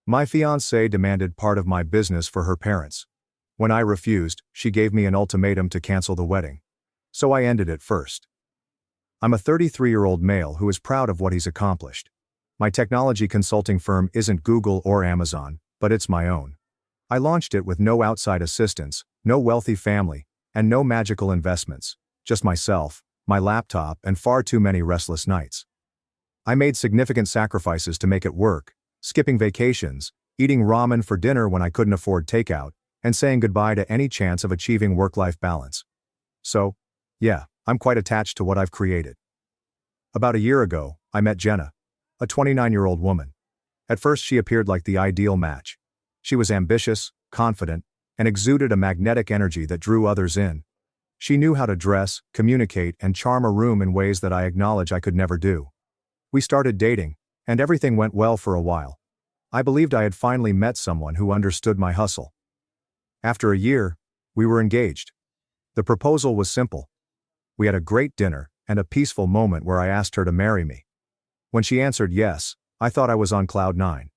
My fiancée demanded part of my business for her parents. When I refused, she gave me an ultimatum to cancel the wedding. So I ended it first. I'm a 33-year-old male who is proud of what he's accomplished. My technology consulting firm isn't Google or Amazon, but it's my own. I launched it with no outside assistance, no wealthy family, and no magical investments, just myself, my laptop, and far too many restless nights. I made significant sacrifices to make it work, skipping vacations, eating ramen for dinner when I couldn't afford takeout, and saying goodbye to any chance of achieving work-life balance. So, yeah, I'm quite attached to what I've created. About a year ago, I met Jenna, a 29-year-old woman. At first she appeared like the ideal match. She was ambitious, confident, and exuded a magnetic energy that drew others in. She knew how to dress, communicate, and charm a room in ways that I acknowledge I could never do. We started dating, and everything went well for a while. I believed I had finally met someone who understood my hustle. After a year, we were engaged. The proposal was simple. We had a great dinner and a peaceful moment where I asked her to marry me. When she answered yes, I thought I was on cloud nine.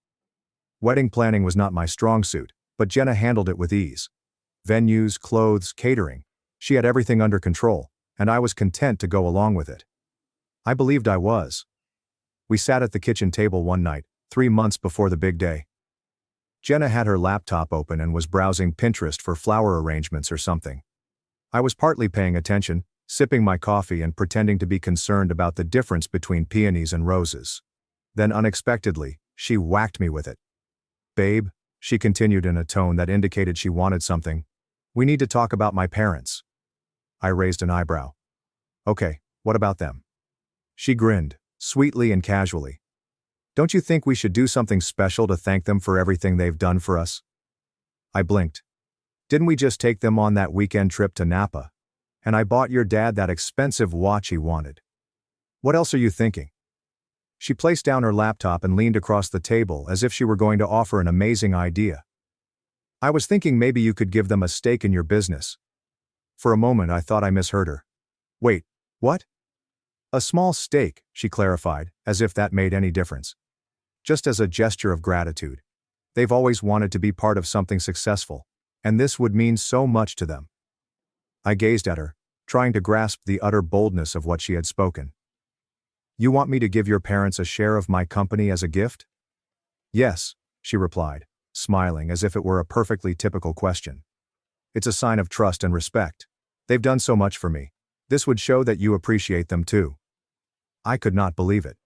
Wedding planning was not my strong suit, but Jenna handled it with ease. Venues, clothes, catering. She had everything under control, and I was content to go along with it. I believed I was. We sat at the kitchen table one night, 3 months before the big day. Jenna had her laptop open and was browsing Pinterest for flower arrangements or something. I was partly paying attention, sipping my coffee and pretending to be concerned about the difference between peonies and roses. Then unexpectedly, she whacked me with it. "Babe," she continued in a tone that indicated she wanted something, "we need to talk about my parents." I raised an eyebrow. "Okay, what about them?" She grinned, sweetly and casually. "Don't you think we should do something special to thank them for everything they've done for us?" I blinked. "Didn't we just take them on that weekend trip to Napa? And I bought your dad that expensive watch he wanted. What else are you thinking?" She placed down her laptop and leaned across the table as if she were going to offer an amazing idea. "I was thinking maybe you could give them a stake in your business." For a moment I thought I misheard her. "Wait, what?" "A small stake," she clarified, as if that made any difference. "Just as a gesture of gratitude. They've always wanted to be part of something successful, and this would mean so much to them." I gazed at her, trying to grasp the utter boldness of what she had spoken. "You want me to give your parents a share of my company as a gift?" "Yes," she replied, smiling as if it were a perfectly typical question. "It's a sign of trust and respect. They've done so much for me. This would show that you appreciate them too." I could not believe it.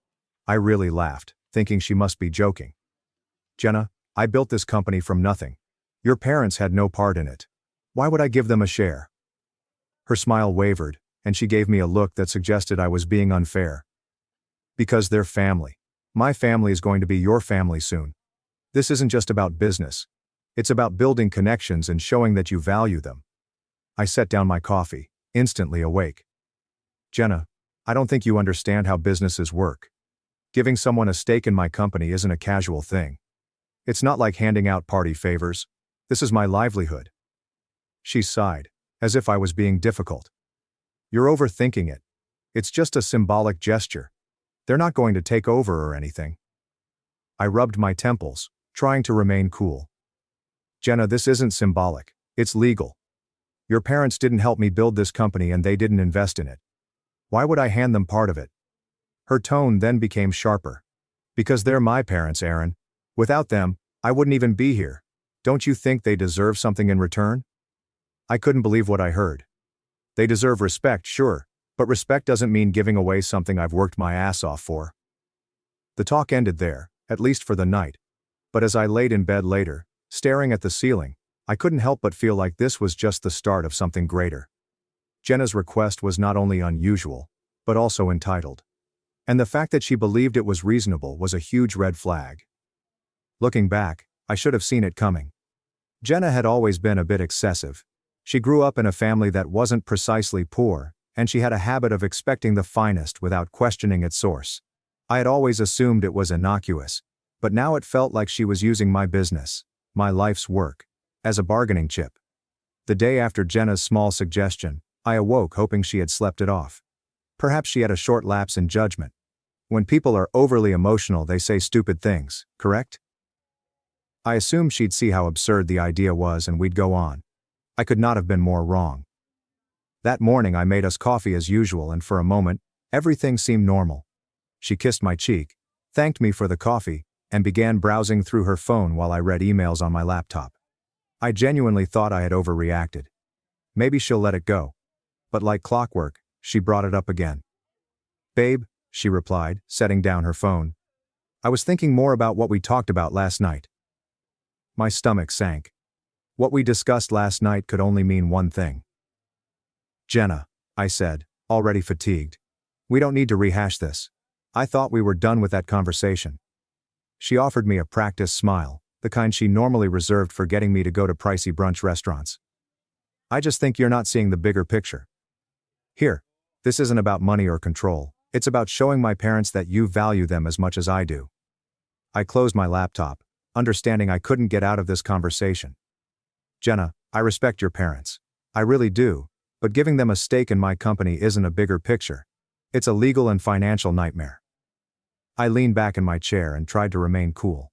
I really laughed, thinking she must be joking. "Jenna, I built this company from nothing. Your parents had no part in it. Why would I give them a share?" Her smile wavered, and she gave me a look that suggested I was being unfair. "Because they're family. My family is going to be your family soon. This isn't just about business. It's about building connections and showing that you value them." I set down my coffee, instantly awake. "Jenna, I don't think you understand how businesses work. Giving someone a stake in my company isn't a casual thing. It's not like handing out party favors. This is my livelihood." She sighed, as if I was being difficult. "You're overthinking it. It's just a symbolic gesture. They're not going to take over or anything." I rubbed my temples, trying to remain cool. "Jenna, this isn't symbolic. It's legal. Your parents didn't help me build this company and they didn't invest in it. Why would I hand them part of it?" Her tone then became sharper. "Because they're my parents, Aaron. Without them, I wouldn't even be here. Don't you think they deserve something in return?" I couldn't believe what I heard. "They deserve respect, sure, but respect doesn't mean giving away something I've worked my ass off for." The talk ended there, at least for the night. But as I laid in bed later, staring at the ceiling, I couldn't help but feel like this was just the start of something greater. Jenna's request was not only unusual, but also entitled. And the fact that she believed it was reasonable was a huge red flag. Looking back, I should have seen it coming. Jenna had always been a bit excessive. She grew up in a family that wasn't precisely poor, and she had a habit of expecting the finest without questioning its source. I had always assumed it was innocuous, but now it felt like she was using my business, my life's work, as a bargaining chip. The day after Jenna's small suggestion, I awoke hoping she had slept it off. Perhaps she had a short lapse in judgment. When people are overly emotional, they say stupid things, correct? I assumed she'd see how absurd the idea was and we'd go on. I could not have been more wrong. That morning I made us coffee as usual and for a moment, everything seemed normal. She kissed my cheek, thanked me for the coffee, and began browsing through her phone while I read emails on my laptop. I genuinely thought I had overreacted. Maybe she'll let it go. But like clockwork, she brought it up again. "Babe," she replied, setting down her phone. "I was thinking more about what we talked about last night." My stomach sank. What we discussed last night could only mean one thing. "Jenna," I said, already fatigued. "We don't need to rehash this. I thought we were done with that conversation." She offered me a practiced smile, the kind she normally reserved for getting me to go to pricey brunch restaurants. "I just think you're not seeing the bigger picture. Here, this isn't about money or control, it's about showing my parents that you value them as much as I do." I closed my laptop, understanding I couldn't get out of this conversation. "Jenna, I respect your parents. I really do, but giving them a stake in my company isn't a bigger picture. It's a legal and financial nightmare." I leaned back in my chair and tried to remain cool.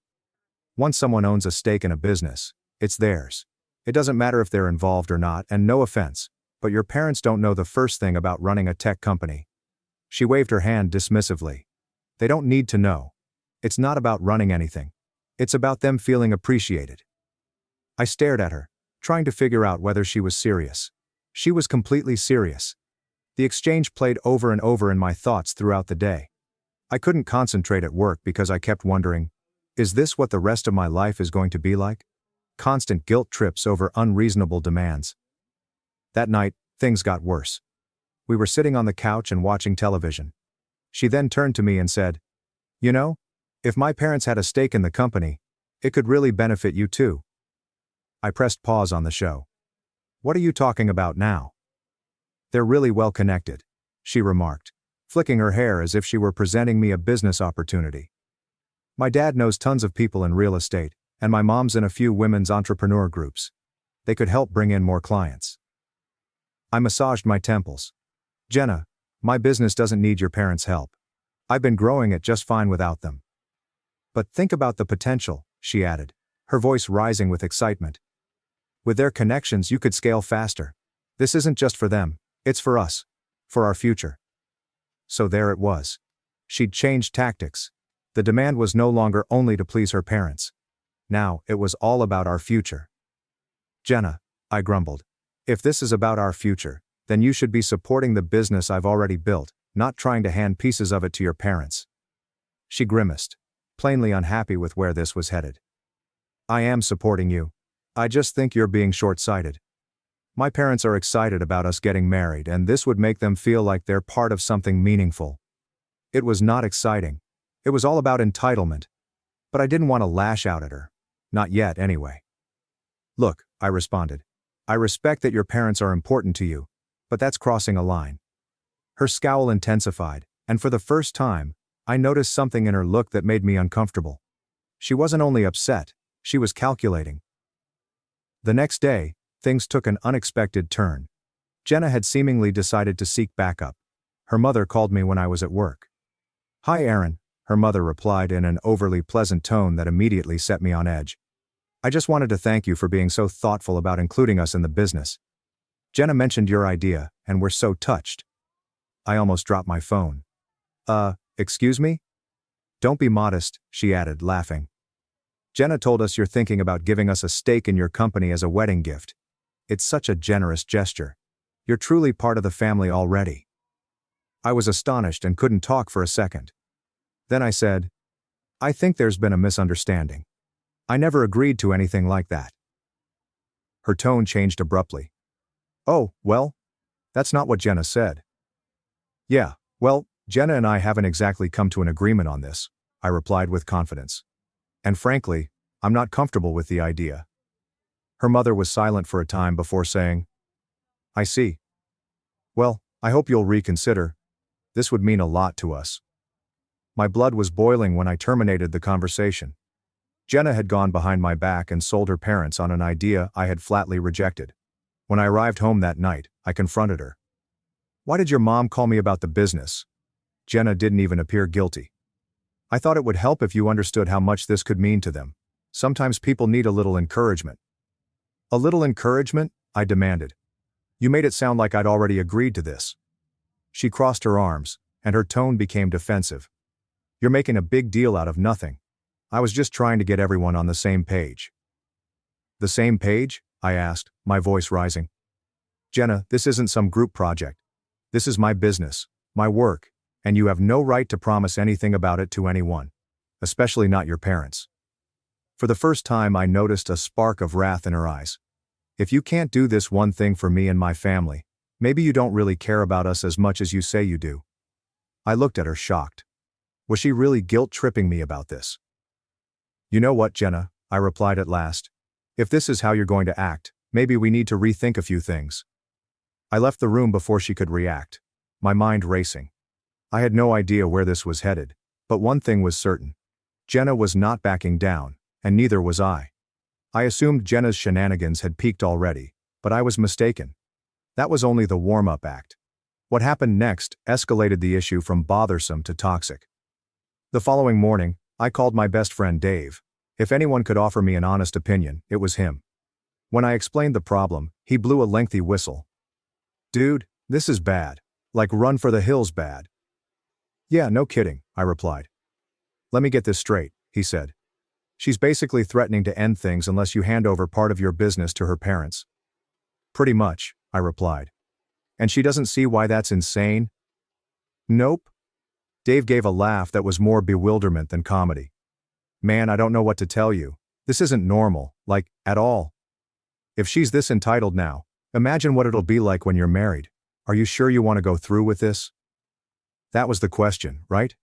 Once someone owns a stake in a business, it's theirs. It doesn't matter if they're involved or not, and no offense, but your parents don't know the first thing about running a tech company. She waved her hand dismissively. They don't need to know. It's not about running anything. It's about them feeling appreciated. I stared at her, trying to figure out whether she was serious. She was completely serious. The exchange played over and over in my thoughts throughout the day. I couldn't concentrate at work because I kept wondering, is this what the rest of my life is going to be like? Constant guilt trips over unreasonable demands. That night, things got worse. We were sitting on the couch and watching television. She then turned to me and said, "You know, if my parents had a stake in the company, it could really benefit you too." I pressed pause on the show. "What are you talking about now?" "They're really well connected," she remarked, flicking her hair as if she were presenting me a business opportunity. "My dad knows tons of people in real estate, and my mom's in a few women's entrepreneur groups. They could help bring in more clients." I massaged my temples. "Jenna, my business doesn't need your parents' help. I've been growing it just fine without them." "But think about the potential," she added, her voice rising with excitement. "With their connections you could scale faster. This isn't just for them, it's for us. For our future." So there it was. She'd changed tactics. The demand was no longer only to please her parents. Now, it was all about our future. "Jenna," I grumbled, "if this is about our future, then you should be supporting the business I've already built, not trying to hand pieces of it to your parents." She grimaced, plainly unhappy with where this was headed. "I am supporting you. I just think you're being short-sighted. My parents are excited about us getting married, and this would make them feel like they're part of something meaningful." It was not exciting. It was all about entitlement. But I didn't want to lash out at her. Not yet, anyway. "Look," I responded, "I respect that your parents are important to you, but that's crossing a line." Her scowl intensified, and for the first time, I noticed something in her look that made me uncomfortable. She wasn't only upset, she was calculating. The next day, things took an unexpected turn. Jenna had seemingly decided to seek backup. Her mother called me when I was at work. "Hi, Aaron," her mother replied in an overly pleasant tone that immediately set me on edge. "I just wanted to thank you for being so thoughtful about including us in the business. Jenna mentioned your idea, and we're so touched." I almost dropped my phone. Excuse me?" "Don't be modest," she added, laughing. "Jenna told us you're thinking about giving us a stake in your company as a wedding gift. It's such a generous gesture. You're truly part of the family already." I was astonished and couldn't talk for a second. Then I said, "I think there's been a misunderstanding. I never agreed to anything like that." Her tone changed abruptly. "Oh, well, that's not what Jenna said." "Yeah, well, Jenna and I haven't exactly come to an agreement on this," I replied with confidence. "And frankly, I'm not comfortable with the idea." Her mother was silent for a time before saying, "I see. Well, I hope you'll reconsider. This would mean a lot to us." My blood was boiling when I terminated the conversation. Jenna had gone behind my back and sold her parents on an idea I had flatly rejected. When I arrived home that night, I confronted her. "Why did your mom call me about the business?" Jenna didn't even appear guilty. "I thought it would help if you understood how much this could mean to them. Sometimes people need a little encouragement. A little encouragement? I demanded. You made it sound like I'd already agreed to this. She crossed her arms, and her tone became defensive. You're making a big deal out of nothing. I was just trying to get everyone on the same page. The same page? I asked, my voice rising. Jenna, this isn't some group project. This is my business, my work, and you have no right to promise anything about it to anyone, especially not your parents. For the first time, I noticed a spark of wrath in her eyes. If you can't do this one thing for me and my family, maybe you don't really care about us as much as you say you do. I looked at her shocked. Was she really guilt-tripping me about this? You know what, Jenna, I replied at last. If this is how you're going to act, maybe we need to rethink a few things. I left the room before she could react, my mind racing. I had no idea where this was headed, but one thing was certain. Jenna was not backing down, and neither was I. I assumed Jenna's shenanigans had peaked already, but I was mistaken. That was only the warm-up act. What happened next escalated the issue from bothersome to toxic. The following morning, I called my best friend Dave. If anyone could offer me an honest opinion, it was him. When I explained the problem, he blew a lengthy whistle. Dude, this is bad. Like run for the hills bad. Yeah, no kidding, I replied. Let me get this straight, he said. She's basically threatening to end things unless you hand over part of your business to her parents. Pretty much, I replied. And she doesn't see why that's insane? Nope. Dave gave a laugh that was more bewilderment than comedy. Man, I don't know what to tell you. This isn't normal, like, at all. If she's this entitled now, imagine what it'll be like when you're married. Are you sure you want to go through with this? That was the question, right?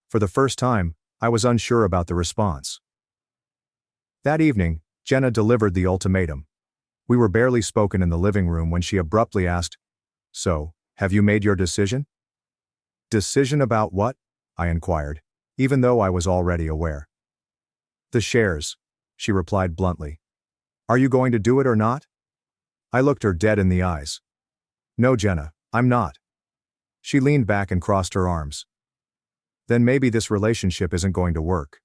For the first time, I was unsure about the response. That evening, Jenna delivered the ultimatum. We were barely spoken in the living room when she abruptly asked, So, have you made your decision? Decision about what? I inquired, even though I was already aware. The shares, she replied bluntly. Are you going to do it or not? I looked her dead in the eyes. No, Jenna, I'm not. She leaned back and crossed her arms. Then maybe this relationship isn't going to work.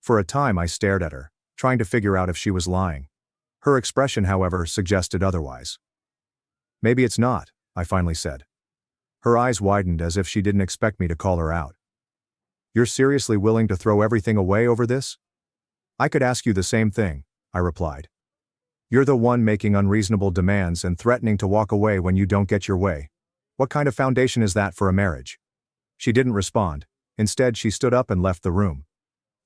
For a time I stared at her, trying to figure out if she was lying. Her expression, however, suggested otherwise. Maybe it's not, I finally said. Her eyes widened as if she didn't expect me to call her out. You're seriously willing to throw everything away over this? I could ask you the same thing, I replied. You're the one making unreasonable demands and threatening to walk away when you don't get your way. What kind of foundation is that for a marriage? She didn't respond. Instead, she stood up and left the room.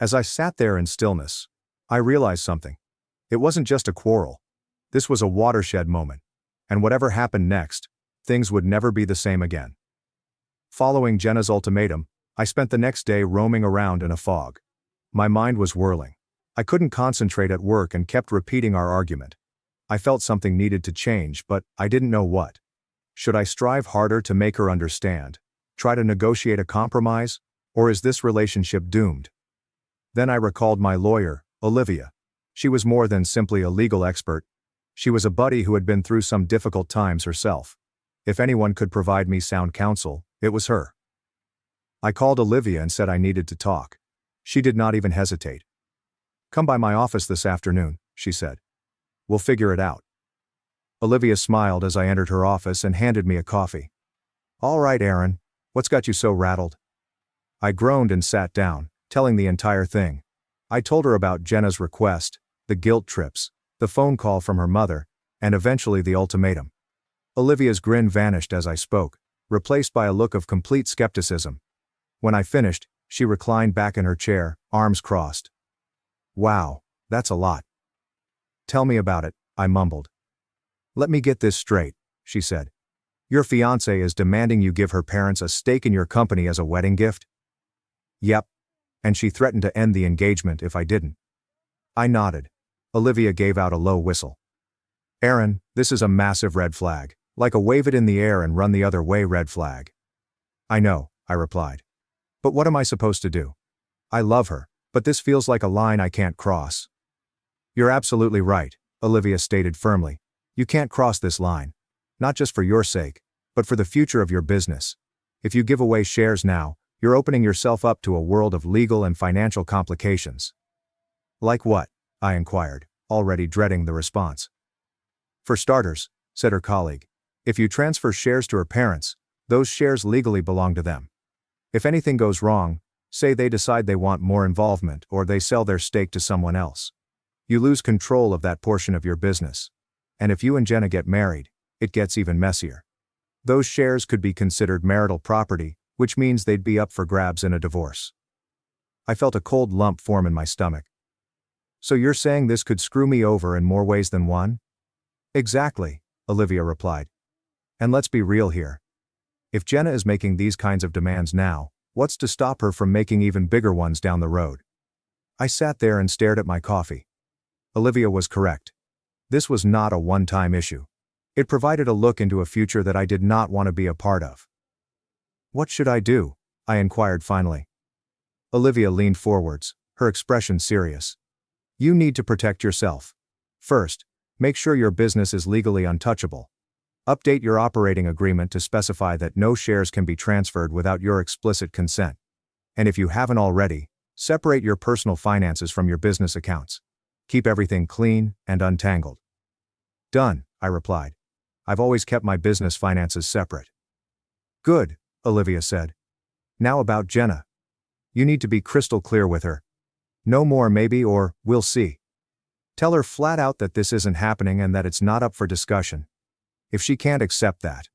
As I sat there in stillness, I realized something. It wasn't just a quarrel. This was a watershed moment. And whatever happened next, things would never be the same again. Following Jenna's ultimatum, I spent the next day roaming around in a fog. My mind was whirling. I couldn't concentrate at work and kept repeating our argument. I felt something needed to change, but I didn't know what. Should I strive harder to make her understand? Try to negotiate a compromise? Or is this relationship doomed? Then I recalled my lawyer, Olivia. She was more than simply a legal expert. She was a buddy who had been through some difficult times herself. If anyone could provide me sound counsel, it was her. I called Olivia and said I needed to talk. She did not even hesitate. Come by my office this afternoon, she said. We'll figure it out. Olivia smiled as I entered her office and handed me a coffee. All right, Aaron, what's got you so rattled? I groaned and sat down, telling the entire thing. I told her about Jenna's request, the guilt trips, the phone call from her mother, and eventually the ultimatum. Olivia's grin vanished as I spoke, replaced by a look of complete skepticism. When I finished, she reclined back in her chair, arms crossed. Wow, that's a lot. Tell me about it, I mumbled. Let me get this straight, she said. Your fiancée is demanding you give her parents a stake in your company as a wedding gift? Yep. And she threatened to end the engagement if I didn't. I nodded. Olivia gave out a low whistle. Aaron, this is a massive red flag, like a wave it in the air and run the other way red flag. I know, I replied. But what am I supposed to do? I love her, but this feels like a line I can't cross. You're absolutely right, Olivia stated firmly. You can't cross this line. Not just for your sake, but for the future of your business. If you give away shares now, you're opening yourself up to a world of legal and financial complications. Like what? I inquired, already dreading the response. For starters, said her colleague, if you transfer shares to her parents, those shares legally belong to them. If anything goes wrong, say they decide they want more involvement or they sell their stake to someone else, you lose control of that portion of your business. And if you and Jenna get married, it gets even messier. Those shares could be considered marital property, which means they'd be up for grabs in a divorce. I felt a cold lump form in my stomach. So you're saying this could screw me over in more ways than one? Exactly, Olivia replied. And let's be real here. If Jenna is making these kinds of demands now, what's to stop her from making even bigger ones down the road? I sat there and stared at my coffee. Olivia was correct. This was not a one-time issue. It provided a look into a future that I did not want to be a part of. What should I do? I inquired finally. Olivia leaned forwards, her expression serious. You need to protect yourself. First, make sure your business is legally untouchable. Update your operating agreement to specify that no shares can be transferred without your explicit consent. And if you haven't already, separate your personal finances from your business accounts. Keep everything clean and untangled. Done, I replied. I've always kept my business finances separate. Good, Olivia said. Now about Jenna. You need to be crystal clear with her. No more maybe or we'll see. Tell her flat out that this isn't happening and that it's not up for discussion. If she can't accept that.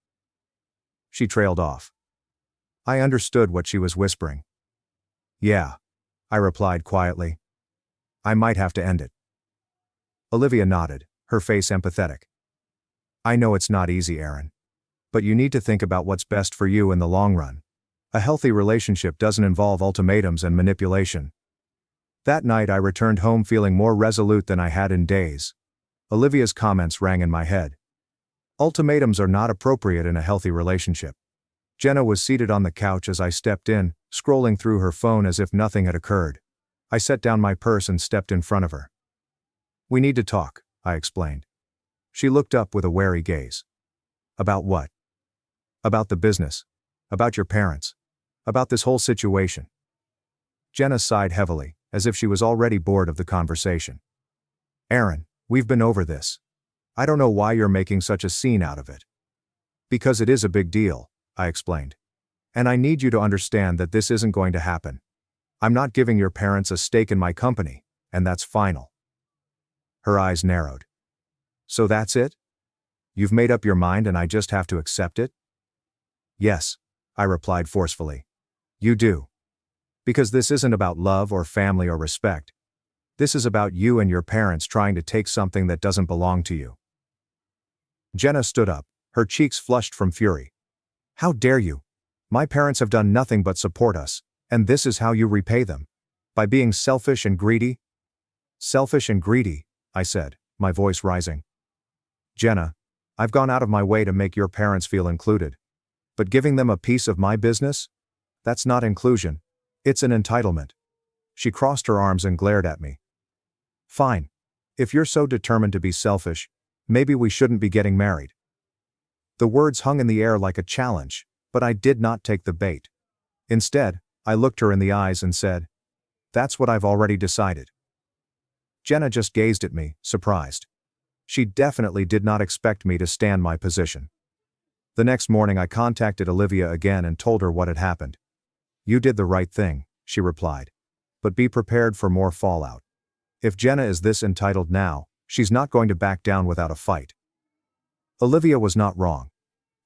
She trailed off. I understood what she was whispering. Yeah, I replied quietly. I might have to end it. Olivia nodded, her face empathetic. I know it's not easy, Aaron. But you need to think about what's best for you in the long run. A healthy relationship doesn't involve ultimatums and manipulation. That night I returned home feeling more resolute than I had in days. Olivia's comments rang in my head. Ultimatums are not appropriate in a healthy relationship. Jenna was seated on the couch as I stepped in, scrolling through her phone as if nothing had occurred. I set down my purse and stepped in front of her. We need to talk, I explained. She looked up with a wary gaze. About what? About the business. About your parents. About this whole situation. Jenna sighed heavily, as if she was already bored of the conversation. Aaron, we've been over this. I don't know why you're making such a scene out of it. Because it is a big deal, I explained. And I need you to understand that this isn't going to happen. I'm not giving your parents a stake in my company, and that's final. Her eyes narrowed. So that's it? You've made up your mind and I just have to accept it? Yes, I replied forcefully. You do. Because this isn't about love or family or respect. This is about you and your parents trying to take something that doesn't belong to you. Jenna stood up, her cheeks flushed from fury. How dare you? My parents have done nothing but support us, and this is how you repay them. By being selfish and greedy? Selfish and greedy, I said, my voice rising. Jenna, I've gone out of my way to make your parents feel included. But giving them a piece of my business? That's not inclusion. It's an entitlement. She crossed her arms and glared at me. Fine. If you're so determined to be selfish, maybe we shouldn't be getting married. The words hung in the air like a challenge, but I did not take the bait. Instead, I looked her in the eyes and said, That's what I've already decided. Jenna just gazed at me, surprised. She definitely did not expect me to stand my position. The next morning I contacted Olivia again and told her what had happened. You did the right thing, she replied. But be prepared for more fallout. If Jenna is this entitled now, she's not going to back down without a fight. Olivia was not wrong.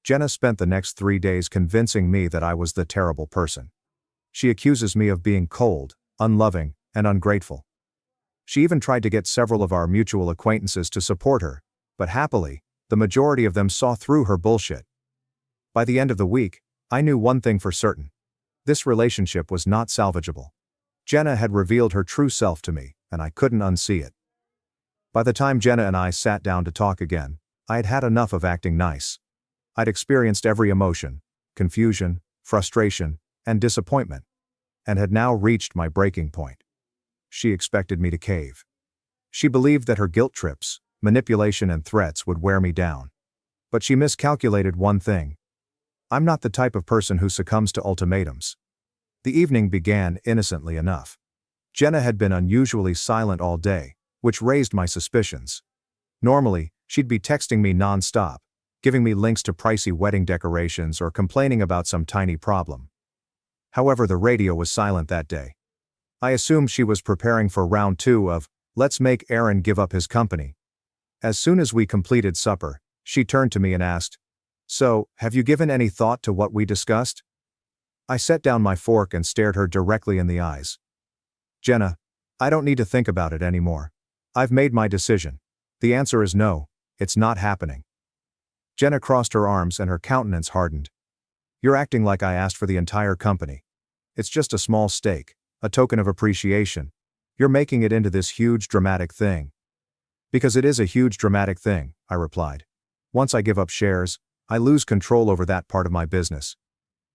Jenna spent the next 3 days convincing me that I was the terrible person. She accuses me of being cold, unloving, and ungrateful. She even tried to get several of our mutual acquaintances to support her, but happily, the majority of them saw through her bullshit. By the end of the week, I knew one thing for certain. This relationship was not salvageable. Jenna had revealed her true self to me, and I couldn't unsee it. By the time Jenna and I sat down to talk again, I had had enough of acting nice. I'd experienced every emotion, confusion, frustration, and disappointment, and had now reached my breaking point. She expected me to cave. She believed that her guilt trips, manipulation and threats would wear me down. But she miscalculated one thing. I'm not the type of person who succumbs to ultimatums. The evening began innocently enough. Jenna had been unusually silent all day, which raised my suspicions. Normally, she'd be texting me non-stop, giving me links to pricey wedding decorations or complaining about some tiny problem. However, the radio was silent that day. I assumed she was preparing for round 2 of "Let's Make Aaron Give Up His Company." As soon as we completed supper, she turned to me and asked, "So, have you given any thought to what we discussed?" I set down my fork and stared her directly in the eyes. "Jenna, I don't need to think about it anymore. I've made my decision. The answer is no, it's not happening." Jenna crossed her arms and her countenance hardened. "You're acting like I asked for the entire company. It's just a small stake, a token of appreciation. You're making it into this huge dramatic thing." "Because it is a huge dramatic thing," I replied. "Once I give up shares, I lose control over that part of my business.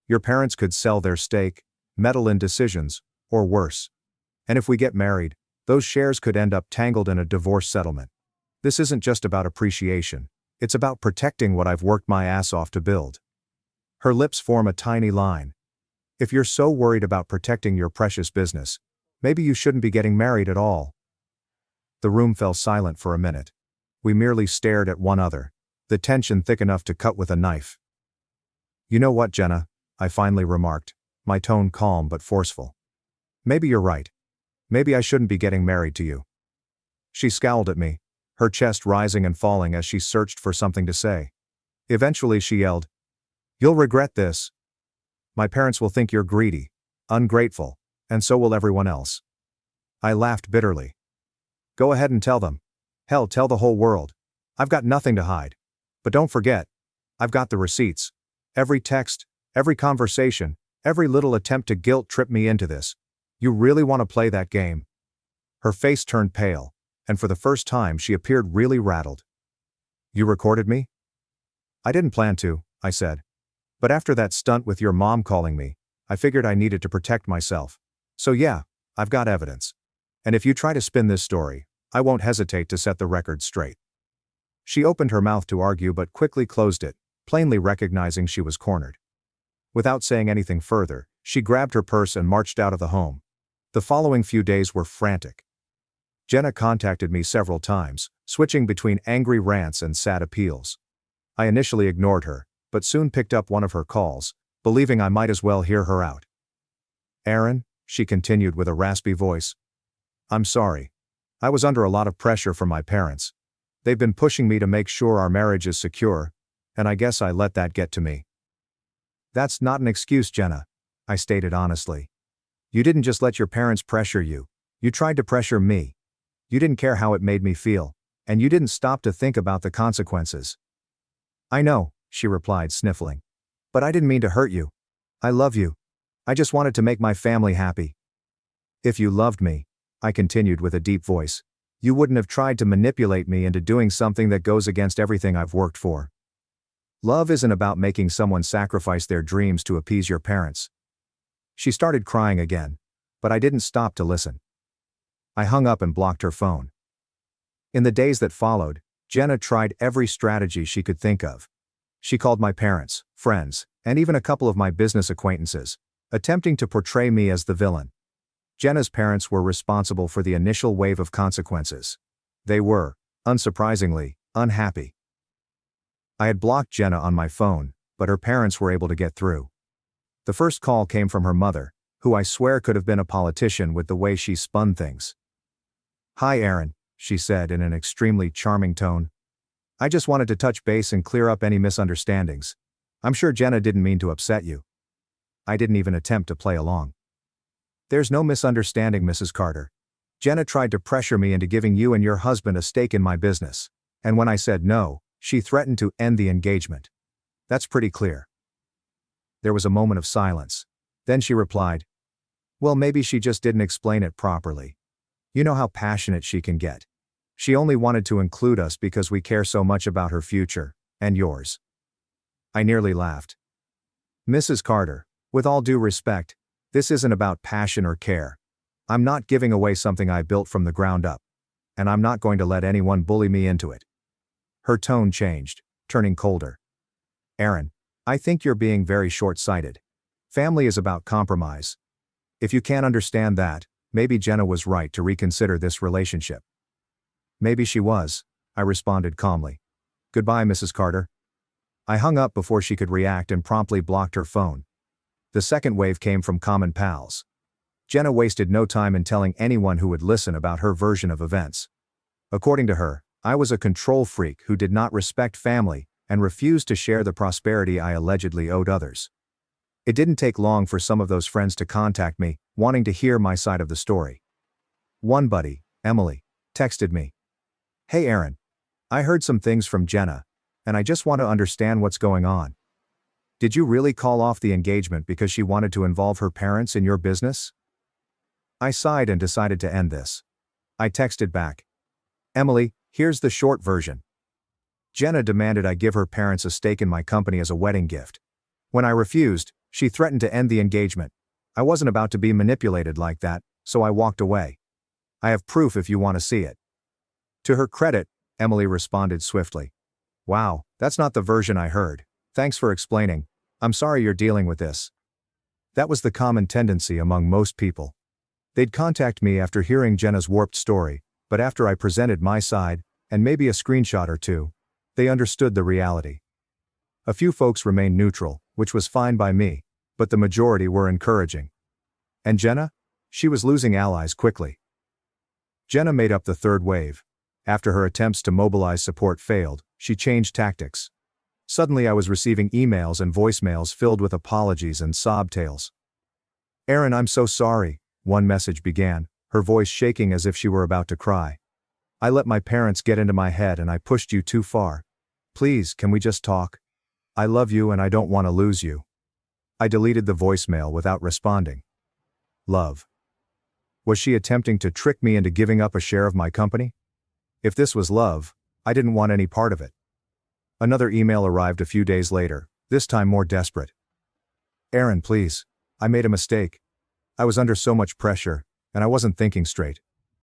Your parents could sell their stake, meddle in decisions, or worse. And if we get married, those shares could end up tangled in a divorce settlement. This isn't just about appreciation, it's about protecting what I've worked my ass off to build." Her lips form a tiny line. "If you're so worried about protecting your precious business, maybe you shouldn't be getting married at all." The room fell silent for a minute. We merely stared at one another, the tension thick enough to cut with a knife. "You know what, Jenna?" I finally remarked, my tone calm but forceful. "Maybe you're right. Maybe I shouldn't be getting married to you." She scowled at me, her chest rising and falling as she searched for something to say. Eventually she yelled, "You'll regret this. My parents will think you're greedy, ungrateful, and so will everyone else." I laughed bitterly. "Go ahead and tell them. Hell, tell the whole world. I've got nothing to hide. But don't forget, I've got the receipts. Every text, every conversation, every little attempt to guilt trip me into this. You really want to play that game?" Her face turned pale, and for the first time she appeared really rattled. "You recorded me?" "I didn't plan to," I said. "But after that stunt with your mom calling me, I figured I needed to protect myself. So yeah, I've got evidence. And if you try to spin this story, I won't hesitate to set the record straight." She opened her mouth to argue but quickly closed it, plainly recognizing she was cornered. Without saying anything further, she grabbed her purse and marched out of the home. The following few days were frantic. Jenna contacted me several times, switching between angry rants and sad appeals. I initially ignored her, but soon picked up one of her calls, believing I might as well hear her out. "Aaron," she continued with a raspy voice, "I'm sorry. I was under a lot of pressure from my parents. They've been pushing me to make sure our marriage is secure, and I guess I let that get to me." "That's not an excuse, Jenna," I stated honestly. "You didn't just let your parents pressure you, you tried to pressure me. You didn't care how it made me feel, and you didn't stop to think about the consequences." "I know," she replied, sniffling. "But I didn't mean to hurt you. I love you. I just wanted to make my family happy." "If you loved me," I continued with a deep voice, "you wouldn't have tried to manipulate me into doing something that goes against everything I've worked for. Love isn't about making someone sacrifice their dreams to appease your parents." She started crying again, but I didn't stop to listen. I hung up and blocked her phone. In the days that followed, Jenna tried every strategy she could think of. She called my parents, friends, and even a couple of my business acquaintances, attempting to portray me as the villain. Jenna's parents were responsible for the initial wave of consequences. They were, unsurprisingly, unhappy. I had blocked Jenna on my phone, but her parents were able to get through. The first call came from her mother, who I swear could have been a politician with the way she spun things. "Hi Aaron," she said in an extremely charming tone. "I just wanted to touch base and clear up any misunderstandings. I'm sure Jenna didn't mean to upset you." I didn't even attempt to play along. "There's no misunderstanding, Mrs. Carter. Jenna tried to pressure me into giving you and your husband a stake in my business, and when I said no, she threatened to end the engagement. That's pretty clear." There was a moment of silence. Then she replied, "Well, maybe she just didn't explain it properly. You know how passionate she can get. She only wanted to include us because we care so much about her future, and yours." I nearly laughed. "Mrs. Carter, with all due respect, this isn't about passion or care. I'm not giving away something I built from the ground up. And I'm not going to let anyone bully me into it." Her tone changed, turning colder. "Aaron, I think you're being very short-sighted. Family is about compromise. If you can't understand that, Maybe Jenna was right to reconsider this relationship. Maybe she was, I responded calmly. Goodbye, Mrs. Carter. I hung up before she could react and promptly blocked her phone. The second wave came from common pals. Jenna wasted no time in telling anyone who would listen about her version of events. According to her, I was a control freak who did not respect family and refused to share the prosperity I allegedly owed others. It didn't take long for some of those friends to contact me, wanting to hear my side of the story. One buddy, Emily, texted me. Hey Aaron. I heard some things from Jenna, and I just want to understand what's going on. Did you really call off the engagement because she wanted to involve her parents in your business? I sighed and decided to end this. I texted back. Emily, here's the short version. Jenna demanded I give her parents a stake in my company as a wedding gift. When I refused, she threatened to end the engagement. I wasn't about to be manipulated like that, so I walked away. I have proof if you want to see it. To her credit, Emily responded swiftly. Wow, that's not the version I heard. Thanks for explaining. I'm sorry you're dealing with this. That was the common tendency among most people. They'd contact me after hearing Jenna's warped story, but after I presented my side, and maybe a screenshot or two, they understood the reality. A few folks remained neutral, which was fine by me, but the majority were encouraging. And Jenna? She was losing allies quickly. Jenna made up the third wave. After her attempts to mobilize support failed, she changed tactics. Suddenly I was receiving emails and voicemails filled with apologies and sob tales. Aaron, I'm so sorry, one message began, her voice shaking as if she were about to cry. I let my parents get into my head and I pushed you too far. Please, can we just talk? I love you and I don't want to lose you. I deleted the voicemail without responding. Love. Was she attempting to trick me into giving up a share of my company? If this was love, I didn't want any part of it. Another email arrived a few days later, this time more desperate. Aaron, please. I made a mistake. I was under so much pressure, and I wasn't thinking straight.